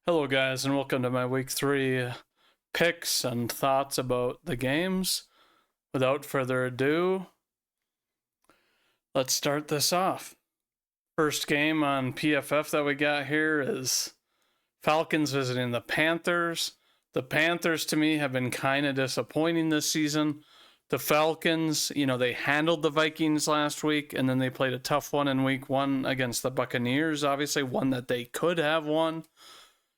Hello, guys, and welcome to my week 3 picks and thoughts about the games. Without further ado, let's start this off. First game on PFF that we got here is Falcons visiting the Panthers. The Panthers, to me, have been kind of disappointing this season. The Falcons, they handled the Vikings last week, and then they played a tough one in week 1 against the Buccaneers, obviously, one that they could have won.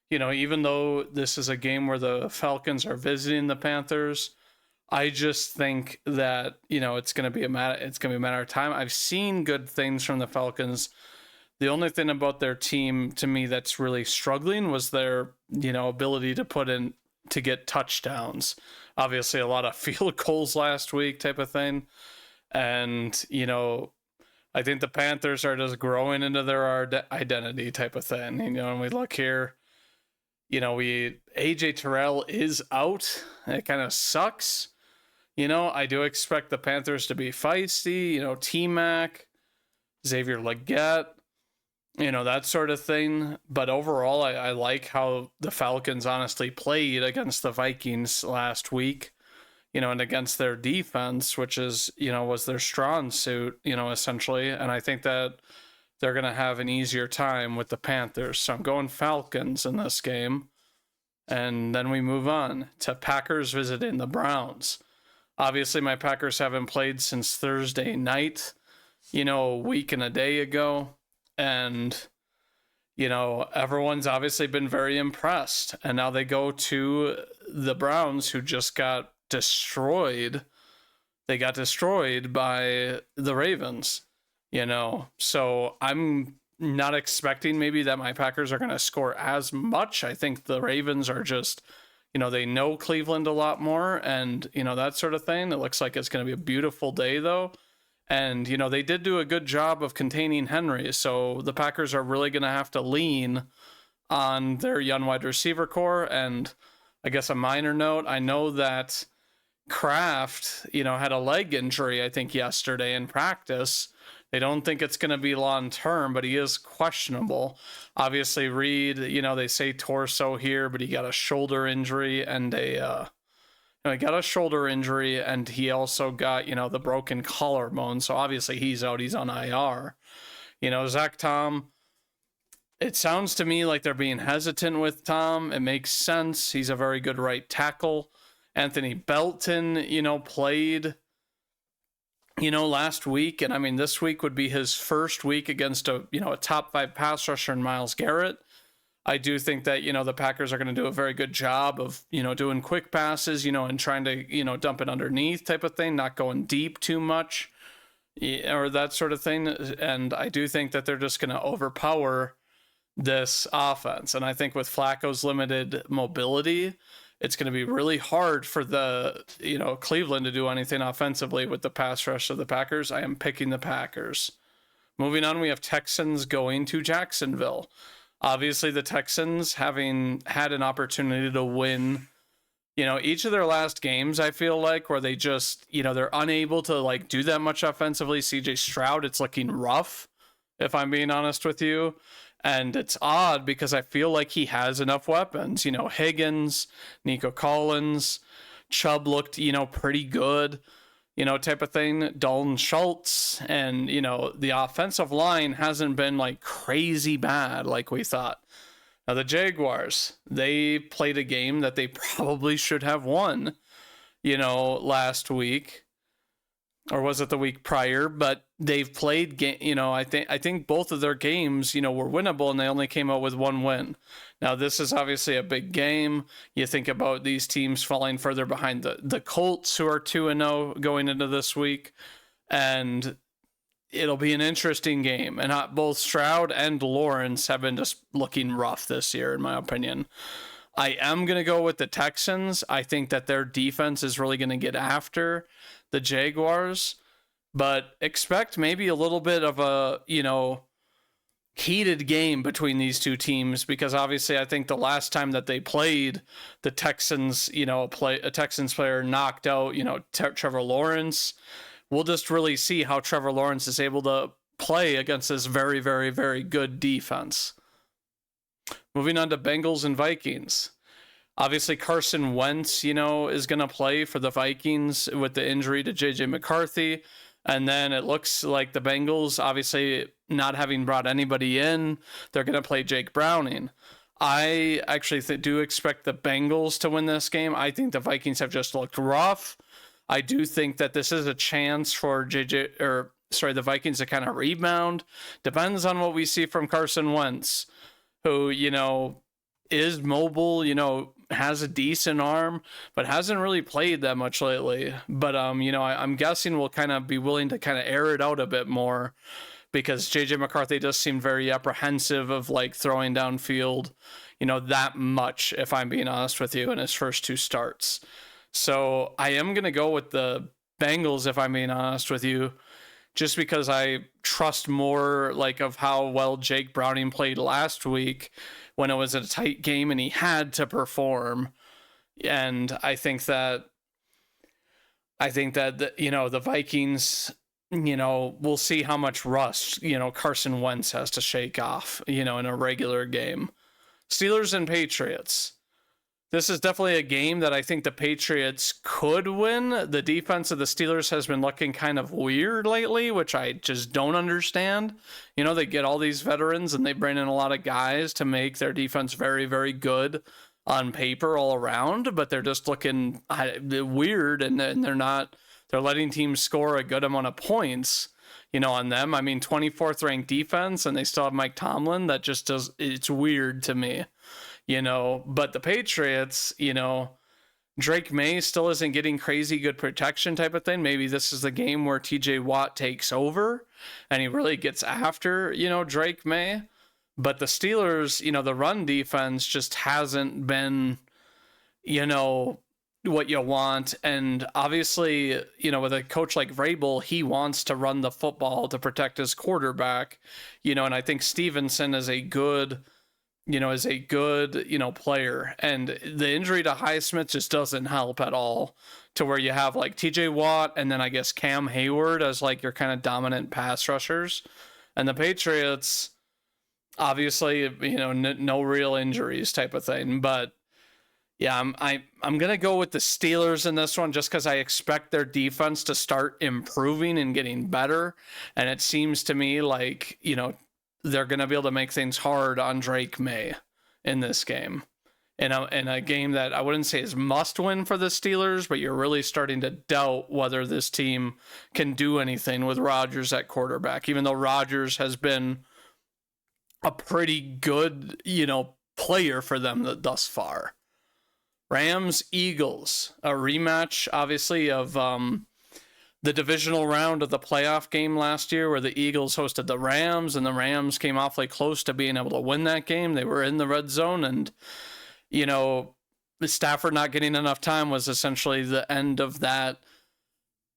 Even though this is a game where the Falcons are visiting the Panthers, I just think that, it's going to be a matter of time. I've seen good things from the Falcons. The only thing about their team to me that's really struggling was their, ability to get touchdowns. Obviously a lot of field goals last week type of thing. And, I think the Panthers are just growing into their identity type of thing. And we look here, AJ Terrell is out. It kind of sucks. I do expect the Panthers to be feisty, T-Mac, Xavier Legette, that sort of thing. But overall, I like how the Falcons honestly played against the Vikings last week, and against their defense, which is, was their strong suit, essentially. And I think that they're going to have an easier time with the Panthers. So I'm going Falcons in this game. And then we move on to Packers visiting the Browns. Obviously, my Packers haven't played since Thursday night, a week and a day ago. And, everyone's obviously been very impressed. And now they go to the Browns, who just got destroyed. They got destroyed by the Ravens. So I'm not expecting maybe that my Packers are going to score as much. I think the Ravens are just, they know Cleveland a lot more and, that sort of thing. It looks like it's going to be a beautiful day though. And, they did do a good job of containing Henry. So the Packers are really going to have to lean on their young wide receiver core. And I guess a minor note, I know that Kraft, had a leg injury, I think yesterday in practice. They don't think it's going to be long term, but he is questionable. Obviously, Reed, they say torso here, but he got a shoulder injury and he got a shoulder injury, and he also got, the broken collarbone. So obviously he's out. He's on IR. Zach Tom, it sounds to me like they're being hesitant with Tom. It makes sense. He's a very good right tackle. Anthony Belton, played last week, and I mean, this week would be his first week against a top 5 pass rusher in Myles Garrett. I do think that, the Packers are going to do a very good job of, doing quick passes, and trying to, dump it underneath type of thing, not going deep too much or that sort of thing. And I do think that they're just going to overpower this offense. And I think with Flacco's limited mobility, it's going to be really hard for the, Cleveland to do anything offensively with the pass rush of the Packers. I am picking the Packers. Moving on, we have Texans going to Jacksonville. Obviously, the Texans, having had an opportunity to win, each of their last games, I feel like, where they just, they're unable to, do that much offensively. CJ Stroud, it's looking rough, if I'm being honest with you. And it's odd because I feel like he has enough weapons. Higgins, Nico Collins, Chubb looked, pretty good, type of thing. Dalton Schultz, and, the offensive line hasn't been crazy bad like we thought. Now the Jaguars, they played a game that they probably should have won, last week. Or was it the week prior? But they've played, I think both of their games, were winnable, and they only came out with one win. Now, this is obviously a big game. You think about these teams falling further behind the Colts, who are 2-0 going into this week, and it'll be an interesting game. And both Stroud and Lawrence have been just looking rough this year, in my opinion. I am going to go with the Texans. I think that their defense is really going to get after the Jaguars, but expect maybe a little bit of a, heated game between these two teams, because obviously I think the last time that they played, the Texans, a Texans player knocked out, Trevor Lawrence. We'll just really see how Trevor Lawrence is able to play against this very, very, very good defense. moving on to Bengals and Vikings. Obviously, Carson Wentz, is going to play for the Vikings with the injury to J.J. McCarthy. And then it looks like the Bengals, obviously not having brought anybody in, they're going to play Jake Browning. I actually do expect the Bengals to win this game. I think the Vikings have just looked rough. I do think that this is a chance for the Vikings to kind of rebound. Depends on what we see from Carson Wentz, who, is mobile, has a decent arm, but hasn't really played that much lately. But, I'm guessing we'll kind of be willing to kind of air it out a bit more, because JJ McCarthy does seem very apprehensive of like throwing downfield, that much, if I'm being honest with you, in his first 2 starts. So I am going to go with the Bengals, if I'm being honest with you, just because I trust more like of how well Jake Browning played last week when it was a tight game and he had to perform. And I think that the Vikings, we'll see how much rust, Carson Wentz has to shake off, in a regular game. Steelers and Patriots. This is definitely a game that I think the Patriots could win. The defense of the Steelers has been looking kind of weird lately, which I just don't understand. They get all these veterans and they bring in a lot of guys to make their defense very, very good on paper all around, but they're just looking weird, and they're letting teams score a good amount of points, on them. I mean, 24th ranked defense, and they still have Mike Tomlin. That just it's weird to me. But the Patriots, Drake May still isn't getting crazy good protection type of thing. Maybe this is the game where TJ Watt takes over and he really gets after, Drake May. But the Steelers, the run defense just hasn't been, what you want. And obviously, with a coach like Vrabel, he wants to run the football to protect his quarterback, and I think Stevenson is a good player. And the injury to Highsmith just doesn't help at all, to where you have like TJ Watt and then I guess Cam Hayward as like your kind of dominant pass rushers. And the Patriots, obviously, no real injuries type of thing. But yeah, I'm going to go with the Steelers in this one, just because I expect their defense to start improving and getting better. And it seems to me like, they're going to be able to make things hard on Drake May in this game. In a game that I wouldn't say is must win for the Steelers, but you're really starting to doubt whether this team can do anything with Rodgers at quarterback, even though Rodgers has been a pretty good, player for them thus far. Rams, Eagles, a rematch, obviously, of the divisional round of the playoff game last year, where the Eagles hosted the Rams, and the Rams came awfully close to being able to win that game. They were in the red zone, and, Stafford not getting enough time was essentially the end of that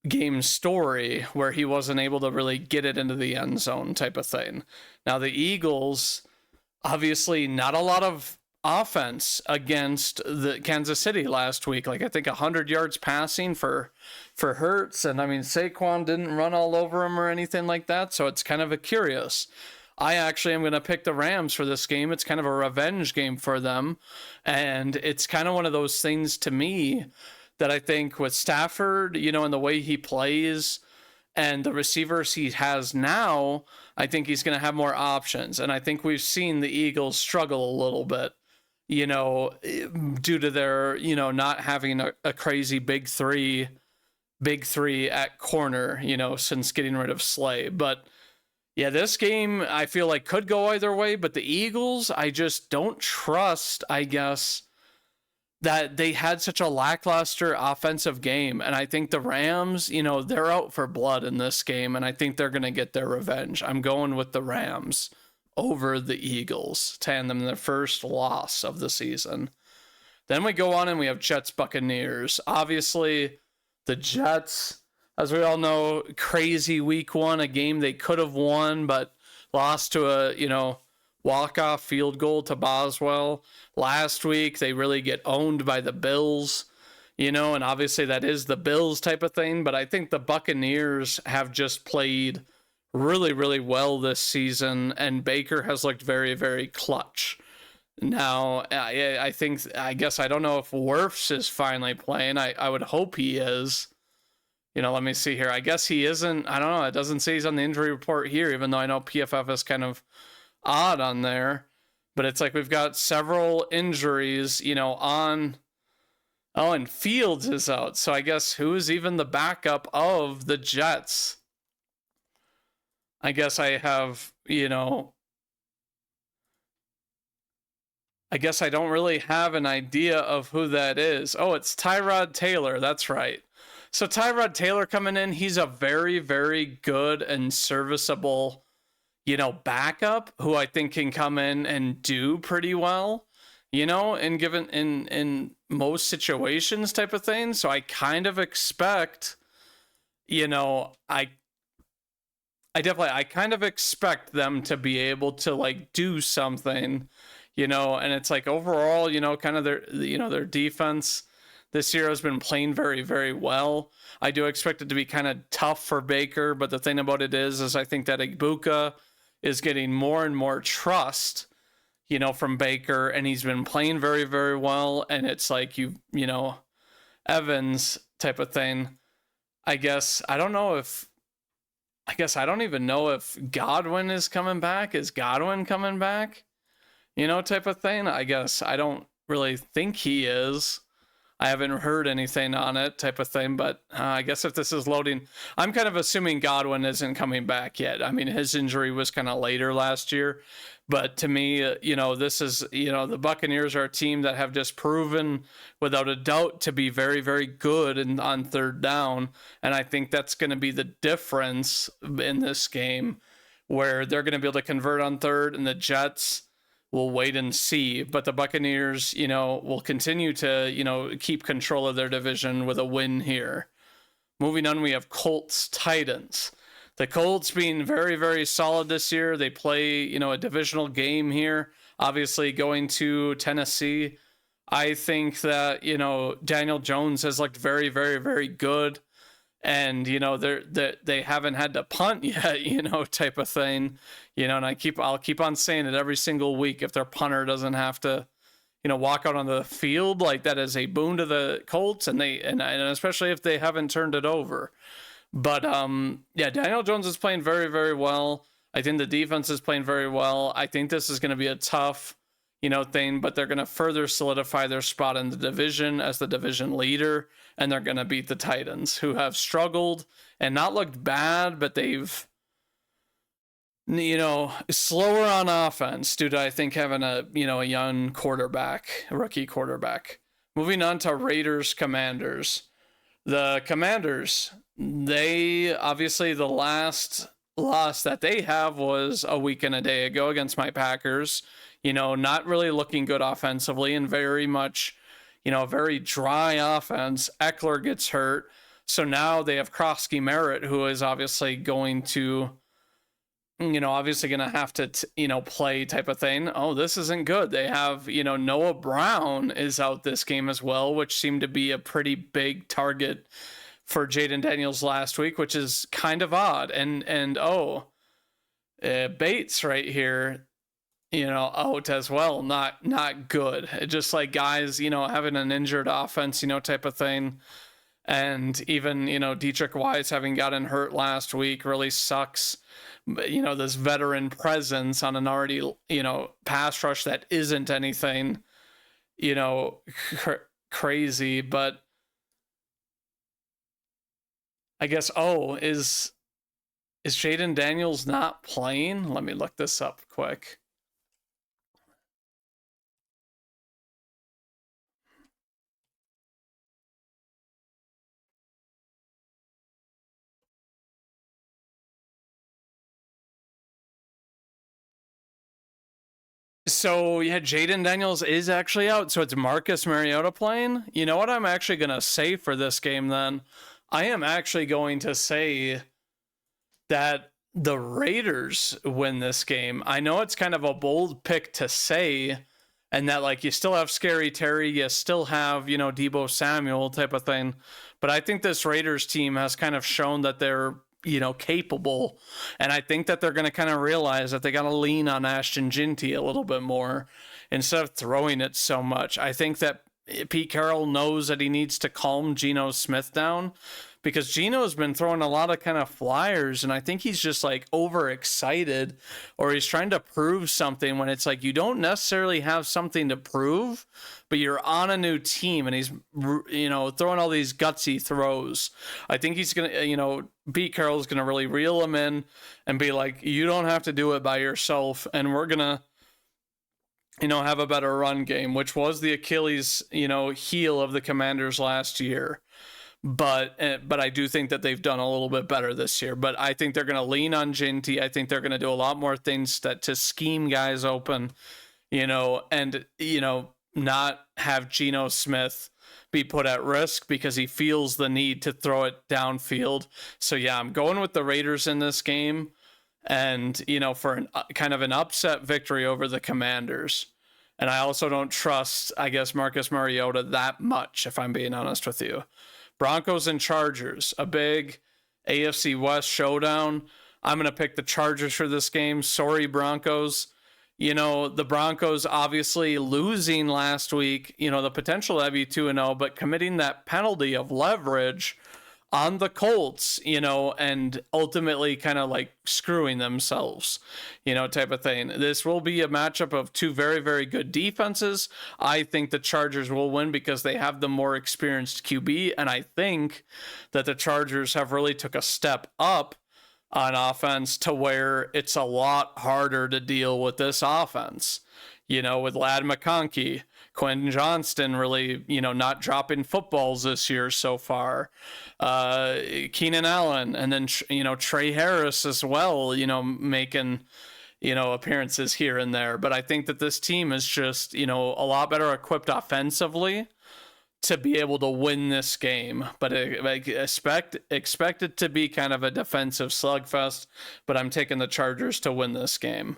game story, where he wasn't able to really get it into the end zone type of thing. Now, the Eagles, obviously not a lot of offense against the Kansas City last week. Like, I think 100 yards passing for Hurts, and I mean, Saquon didn't run all over him or anything like that, so it's kind of a curious. I actually am going to pick the Rams for this game. It's kind of a revenge game for them, and it's kind of one of those things to me that I think with Stafford, and the way he plays and the receivers he has now, I think he's going to have more options. And I think we've seen the Eagles struggle a little bit, due to their, not having a crazy big three at corner, since getting rid of Slay. But yeah, this game I feel like could go either way, but the Eagles, I just don't trust, I guess, that they had such a lackluster offensive game. And I think the Rams, they're out for blood in this game, and I think they're going to get their revenge. I'm going with the Rams over the Eagles to hand them their first loss of the season. Then we go on and we have Jets Buccaneers. Obviously, the Jets, as we all know, crazy week 1, a game they could have won, but lost to a, walk-off field goal to Boswell. Last week, they really get owned by the Bills, and obviously that is the Bills type of thing, but I think the Buccaneers have just played really, really well this season, and Baker has looked very, very clutch. Now, I guess I don't know if Wirfs is finally playing. I would hope he is. Let me see here. I guess he isn't. I don't know. It doesn't say he's on the injury report here, even though I know PFF is kind of odd on there. But it's like we've got several injuries, on. Oh, and Fields is out. So I guess who's even the backup of the Jets? I guess I have, I guess I don't really have an idea of who that is. Oh, it's Tyrod Taylor. That's right. So Tyrod Taylor coming in, he's a very, very good and serviceable, backup who I think can come in and do pretty well, and given in most situations type of thing. So I kind of expect, I kind of expect them to be able to like do something, and it's like overall, kind of their defense this year has been playing very, very well. I do expect it to be kind of tough for Baker, but the thing about it is I think that Ibuka is getting more and more trust, from Baker, and he's been playing very, very well. And it's like Evans type of thing. I guess I don't even know if Godwin is coming back. Is Godwin coming back? Type of thing. I guess I don't really think he is. I haven't heard anything on it type of thing, but I guess if this is loading, I'm kind of assuming Godwin isn't coming back yet. I mean, his injury was kind of later last year, but to me, this is, the Buccaneers are a team that have just proven without a doubt to be very, very good on third down. And I think that's going to be the difference in this game where they're going to be able to convert on third, and the Jets we'll wait and see. But the Buccaneers, will continue to, keep control of their division with a win here. Moving on, we have Colts Titans. The Colts being very, very solid this year. They play, a divisional game here, obviously going to Tennessee. I think that, Daniel Jones has looked very, very, very good. And they haven't had to punt yet, type of thing, and I'll keep on saying it every single week. If their punter doesn't have to, walk out on the field, like that is a boon to the Colts, and especially if they haven't turned it over. But Daniel Jones is playing very, very well. I think the defense is playing very well. I think this is going to be a tough, thing, but they're going to further solidify their spot in the division as the division leader, and they're going to beat the Titans, who have struggled and not looked bad, but they've, slower on offense due to, I think, having a young quarterback, a rookie quarterback. Moving on to Raiders Commanders. The Commanders, they obviously the last loss that they have was a week and a day ago against my Packers. Not really looking good offensively and very much, very dry offense. Eckler gets hurt. So now they have Krosky Merritt, who is obviously going to, have to, play type of thing. Oh, this isn't good. They have, Noah Brown is out this game as well, which seemed to be a pretty big target for Jaden Daniels last week, which is kind of odd. And Bates right here, out as well. Not good. Just like guys, having an injured offense, type of thing. And even, Dietrich Wise having gotten hurt last week really sucks. This veteran presence on an already, pass rush that isn't anything, crazy. But I guess, is Jaden Daniels not playing? Let me look this up quick. So yeah, Jaden Daniels is actually out. So it's Marcus Mariota playing. You know what I'm actually gonna say for this game then? I am actually going to say that the Raiders win this game. I know it's kind of a bold pick to say, and that like you still have Scary Terry, you still have, Deebo Samuel type of thing. But I think this Raiders team has kind of shown that they're, capable. And I think that they're going to kind of realize that they got to lean on Ashton Ginty a little bit more instead of throwing it so much. I think that Pete Carroll knows that he needs to calm Geno Smith down, because Geno's been throwing a lot of kind of flyers, and I think he's just like overexcited, or he's trying to prove something when it's like you don't necessarily have something to prove, but you're on a new team, and he's throwing all these gutsy throws. I think he's gonna Pete Carroll's gonna really reel him in and be like, you don't have to do it by yourself, and we're gonna have a better run game, which was the Achilles heel of the Commanders last year. But I do think that they've done a little bit better this year. But I think they're going to lean on Ginty. I think they're going to do a lot more things to scheme guys open, and not have Geno Smith be put at risk because he feels the need to throw it downfield. So yeah, I'm going with the Raiders in this game, and for kind of an upset victory over the Commanders. And I also don't trust, I guess, Marcus Mariota that much, if I'm being honest with you. Broncos and Chargers, a big AFC West showdown. I'm going to pick the Chargers for this game. Sorry, Broncos. The Broncos obviously losing last week, the potential to be 2-0, but committing that penalty of leverage on the Colts, and ultimately kind of like screwing themselves, type of thing. This will be a matchup of two very, very good defenses. I think the Chargers will win because they have the more experienced QB, and I think that the Chargers have really took a step up on offense to where it's a lot harder to deal with this offense, with Ladd McConkey, Quentin Johnston really, not dropping footballs this year so far. Keenan Allen, and then, Trey Harris as well, making, appearances here and there. But I think that this team is just, a lot better equipped offensively to be able to win this game. But I expect it to be kind of a defensive slugfest, but I'm taking the Chargers to win this game.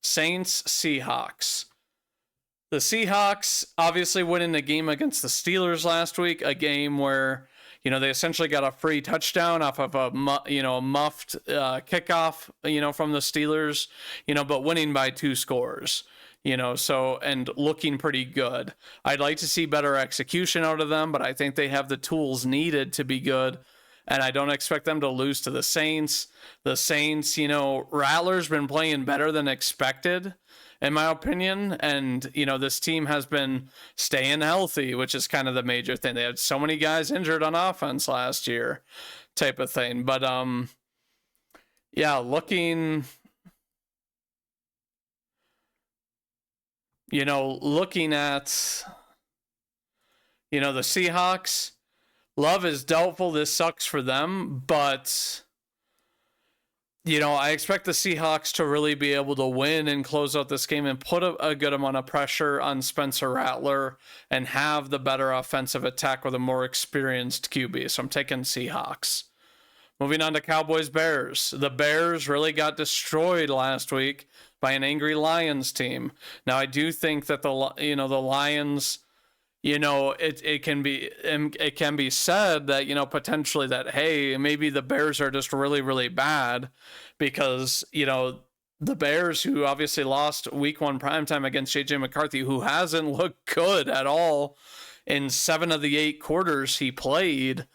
Saints, Seahawks. The Seahawks obviously winning the game against the Steelers last week, a game where, they essentially got a free touchdown off of a muffed kickoff, from the Steelers, but winning by 2 scores, and looking pretty good. I'd like to see better execution out of them, but I think they have the tools needed to be good. And I don't expect them to lose to the Saints. The Saints, Rattler's been playing better than expected, in my opinion. And, this team has been staying healthy, which is kind of the major thing. They had so many guys injured on offense last year, type of thing. But, looking at, the Seahawks, Love is doubtful. This sucks for them, but I expect the Seahawks to really be able to win and close out this game and put a good amount of pressure on Spencer Rattler and have the better offensive attack with a more experienced QB. So I'm taking Seahawks. Moving on to Cowboys-Bears. The Bears really got destroyed last week by an angry Lions team. Now, I do think that the Lions, it can be said that, potentially that, hey, maybe the Bears are just really, really bad because, the Bears, who obviously lost week 1 primetime against JJ McCarthy, who hasn't looked good at all in 7 of the 8 quarters he played,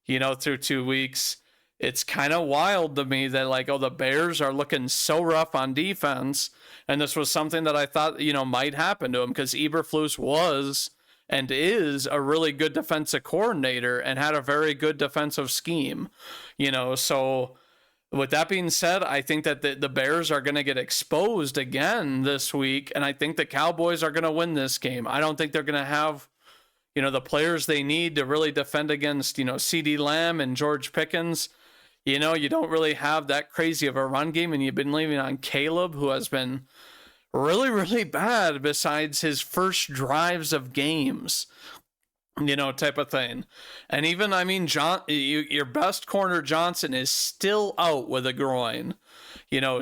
through 2 weeks. It's kind of wild to me that the Bears are looking so rough on defense. And this was something that I thought, might happen to him because Eberflus was and is a really good defensive coordinator and had a very good defensive scheme, so with that being said, I think that the Bears are going to get exposed again this week. And I think the Cowboys are going to win this game. I don't think they're going to have, the players they need to really defend against, CeeDee Lamb and George Pickens. You don't really have that crazy of a run game, and you've been leaning on Caleb, who has been really, really bad besides his first drives of games, type of thing. And even, your best corner Johnson is still out with a groin.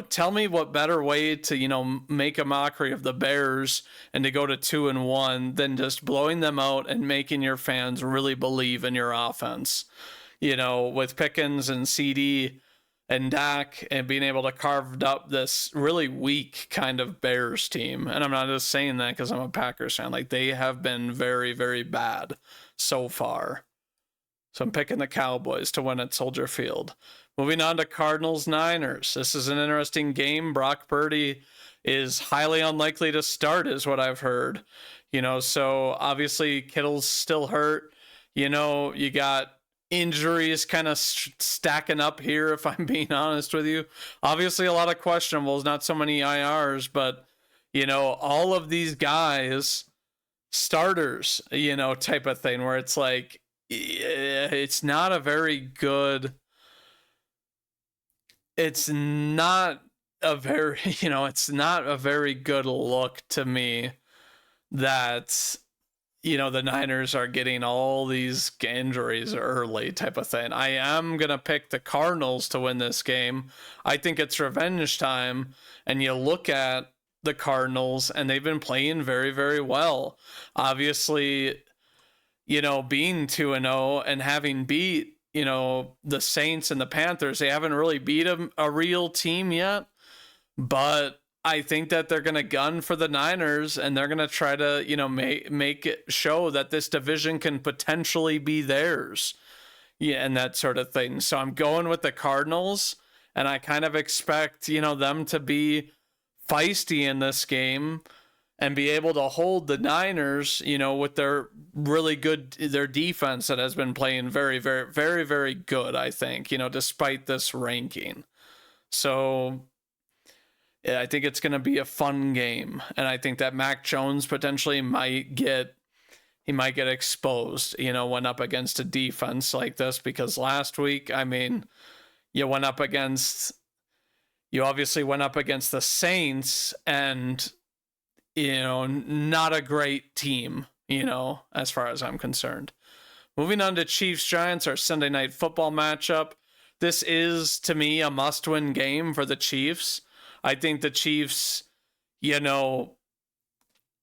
Tell me what better way to, make a mockery of the Bears and to go to 2-1 than just blowing them out and making your fans really believe in your offense. With Pickens and CD, and Dak and being able to carve up this really weak kind of Bears team. And I'm not just saying that because I'm a Packers fan. Like, they have been very, very bad so far. So I'm picking the Cowboys to win at Soldier Field. Moving on to Cardinals-Niners. This is an interesting game. Brock Purdy is highly unlikely to start, is what I've heard. So obviously Kittle's still hurt. You got injuries kind of stacking up here, if I'm being honest with you. Obviously a lot of questionables, not so many IRs, but all of these guys, starters, type of thing, where it's like, it's not a very good it's not a very good look to me that the Niners are getting all these injuries early, type of thing. I am going to pick the Cardinals to win this game. I think it's revenge time. And you look at the Cardinals and they've been playing very, very well. Obviously, being 2-0 and having beat, the Saints and the Panthers, they haven't really beat a real team yet. But I think that they're going to gun for the Niners and they're going to try to, make it show that this division can potentially be theirs. Yeah, and that sort of thing. So I'm going with the Cardinals, and I kind of expect, them to be feisty in this game and be able to hold the Niners, with their really good, their defense that has been playing very, very, very, very good, I think, despite this ranking. So yeah, I think it's going to be a fun game. And I think that Mac Jones potentially might get exposed, when up against a defense like this, because last week, you obviously went up against the Saints and, not a great team, as far as I'm concerned. Moving on to Chiefs-Giants, our Sunday night football matchup. This is, to me, a must-win game for the Chiefs. I think the Chiefs,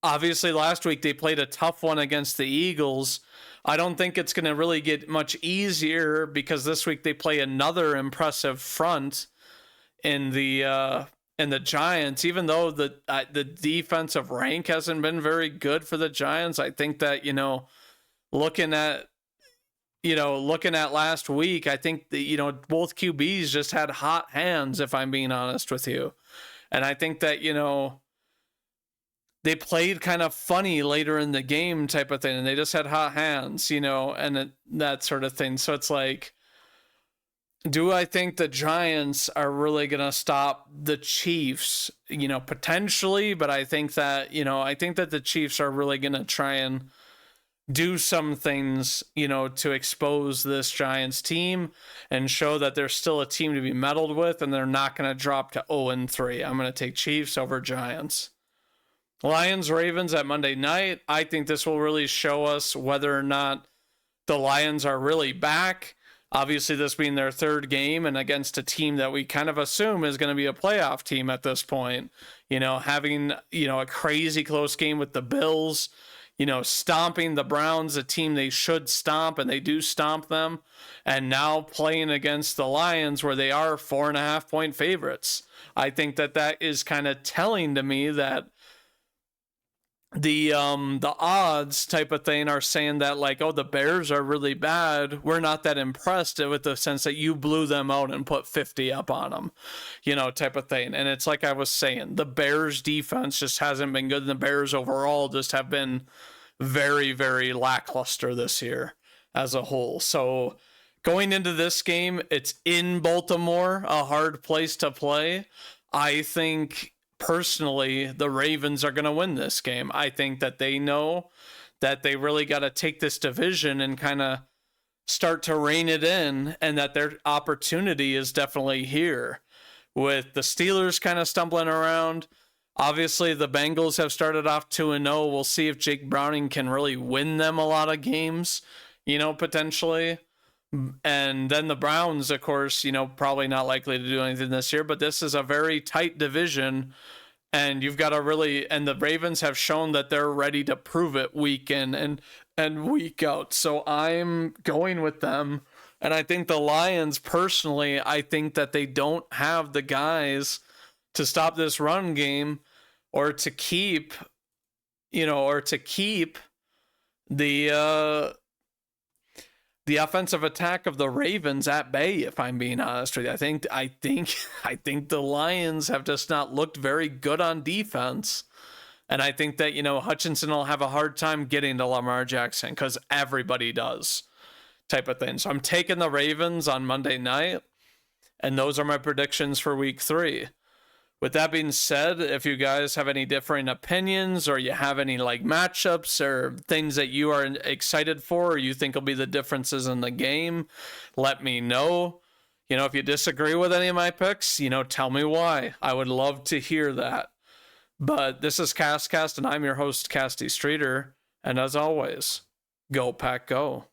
obviously last week they played a tough one against the Eagles. I don't think it's going to really get much easier because this week they play another impressive front in the Giants. Even though the defensive rank hasn't been very good for the Giants, I think that, looking at last week, I think that, both QBs just had hot hands, if I'm being honest with you. And I think that, they played kind of funny later in the game, type of thing, and they just had hot hands, and that sort of thing. So it's like, do I think the Giants are really going to stop the Chiefs? Potentially, but I think that, the Chiefs are really going to try and do some things, to expose this Giants team and show that they're still a team to be meddled with, and they're not going to drop to 0-3. I'm going to take Chiefs over Giants. Lions-Ravens at Monday night. I think this will really show us whether or not the Lions are really back. Obviously, this being their third game and against a team that we kind of assume is going to be a playoff team at this point. Having, a crazy close game with the Bills, stomping the Browns, a team they should stomp, and they do stomp them. And now playing against the Lions where they are 4.5-point favorites. I think that is kind of telling to me that the odds type of thing are saying that, like, oh, the Bears are really bad. We're not that impressed with the sense that you blew them out and put 50 up on them, type of thing. And it's like I was saying, the Bears defense just hasn't been good. And the Bears overall just have been very, very lackluster this year as a whole. So going into this game, it's in Baltimore, a hard place to play. I think personally, the Ravens are going to win this game. I think that they know that they really got to take this division and kind of start to rein it in, and that their opportunity is definitely here. With the Steelers kind of stumbling around, obviously the Bengals have started off 2-0. We'll see if Jake Browning can really win them a lot of games, potentially. And then the Browns, of course, probably not likely to do anything this year, but this is a very tight division, and you've got to and the Ravens have shown that they're ready to prove it week in and week out. So I'm going with them And I think the Lions, personally, I think that they don't have the guys to stop this run game or to keep, the offensive attack of the Ravens at bay, if I'm being honest with you. I think the Lions have just not looked very good on defense. And I think that, Hutchinson will have a hard time getting to Lamar Jackson because everybody does, type of thing. So I'm taking the Ravens on Monday night, and those are my predictions for week 3. With that being said, if you guys have any differing opinions or you have any matchups or things that you are excited for or you think will be the differences in the game, let me know. If you disagree with any of my picks, tell me why. I would love to hear that. But this is CastCast, and I'm your host, Casty Streeter. And as always, go Pack Go.